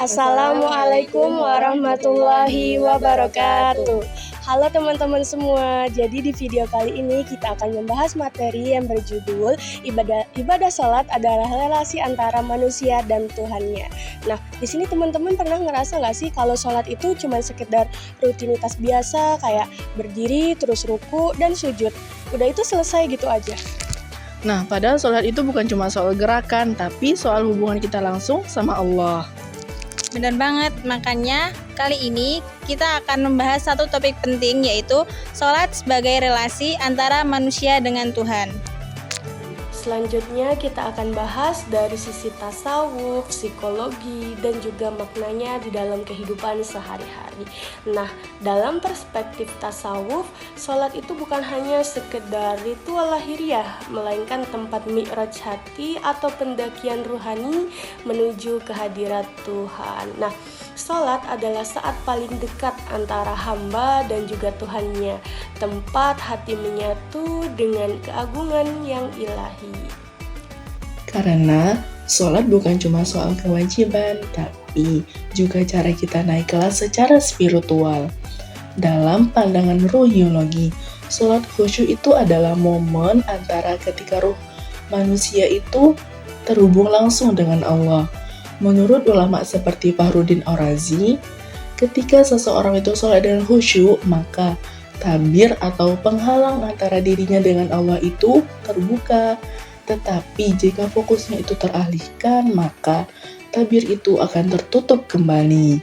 Assalamualaikum warahmatullahi wabarakatuh. Halo teman-teman semua. Jadi di video kali ini kita akan membahas materi yang berjudul ibadah salat adalah relasi antara manusia dan Tuhannya. Nah, di sini teman-teman pernah ngerasa nggak sih kalau salat itu cuma sekedar rutinitas biasa kayak berdiri terus ruku dan sujud. Udah itu selesai gitu aja. Nah, padahal sholat itu bukan cuma soal gerakan, tapi soal hubungan kita langsung sama Allah. Benar banget, makanya kali ini kita akan membahas satu topik penting, yaitu sholat sebagai relasi antara manusia dengan Tuhan. Selanjutnya kita akan bahas dari sisi tasawuf, psikologi, dan juga maknanya di dalam kehidupan sehari-hari. Nah, dalam perspektif tasawuf, sholat itu bukan hanya sekedar ritual lahiriah, melainkan tempat mi'raj hati atau pendakian ruhani menuju kehadirat Tuhan. Nah, sholat adalah saat paling dekat antara hamba dan juga Tuhannya, tempat hati menyatu dengan keagungan yang ilahi. Karena sholat bukan cuma soal kewajiban, tapi juga cara kita naik kelas secara spiritual. Dalam pandangan ruhiyologi, sholat khusyuk itu adalah momen antara ketika ruh manusia itu terhubung langsung dengan Allah. Menurut ulama seperti Fahrudin Ar-Razi, ketika seseorang itu sholat dengan khusyuk, maka tabir atau penghalang antara dirinya dengan Allah itu terbuka. Tetapi jika fokusnya itu teralihkan, maka tabir itu akan tertutup kembali.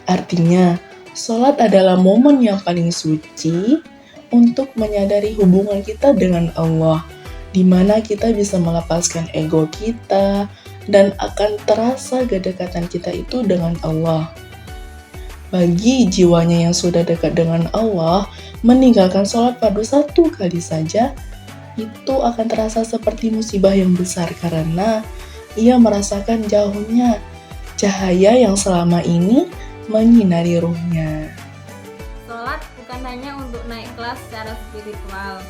Artinya, sholat adalah momen yang paling suci untuk menyadari hubungan kita dengan Allah, di mana kita bisa melepaskan ego kita, dan akan terasa kedekatan kita itu dengan Allah. Bagi jiwanya yang sudah dekat dengan Allah, meninggalkan sholat fardu satu kali saja, itu akan terasa seperti musibah yang besar karena ia merasakan jauhnya cahaya yang selama ini menyinari ruhnya. Sholat bukan hanya untuk naik kelas secara spiritual,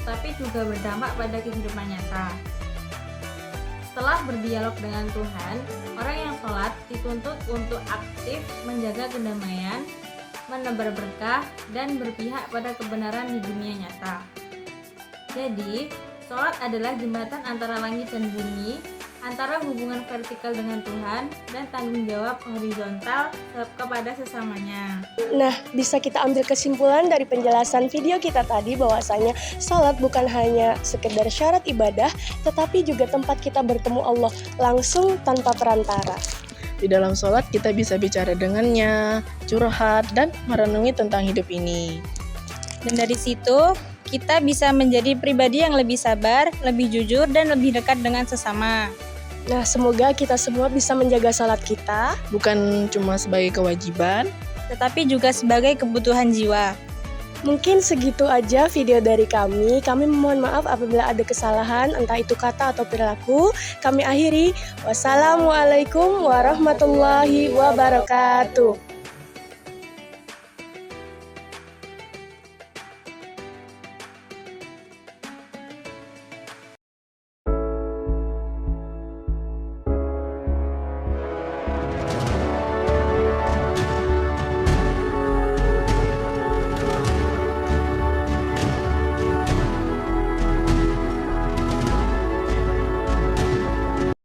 tapi juga berdampak pada kehidupan nyata. Setelah berdialog dengan Tuhan, orang yang sholat dituntut untuk aktif menjaga kedamaian, menebar berkah, dan berpihak pada kebenaran di dunia nyata. Jadi, sholat adalah jembatan antara langit dan bumi, antara hubungan vertikal dengan Tuhan, dan tanggung jawab horizontal kepada sesamanya. Nah, bisa kita ambil kesimpulan dari penjelasan video kita tadi bahwasanya salat bukan hanya sekedar syarat ibadah, tetapi juga tempat kita bertemu Allah langsung tanpa perantara. Di dalam sholat kita bisa bicara dengannya, curhat, dan merenungi tentang hidup ini. Dan dari situ, kita bisa menjadi pribadi yang lebih sabar, lebih jujur, dan lebih dekat dengan sesama. Nah, semoga kita semua bisa menjaga salat kita, Bukan cuma sebagai kewajiban, tetapi juga sebagai kebutuhan jiwa. Mungkin segitu aja video dari kami. Kami memohon maaf apabila ada kesalahan, entah itu kata atau perilaku. Kami akhiri. Wassalamualaikum warahmatullahi wabarakatuh.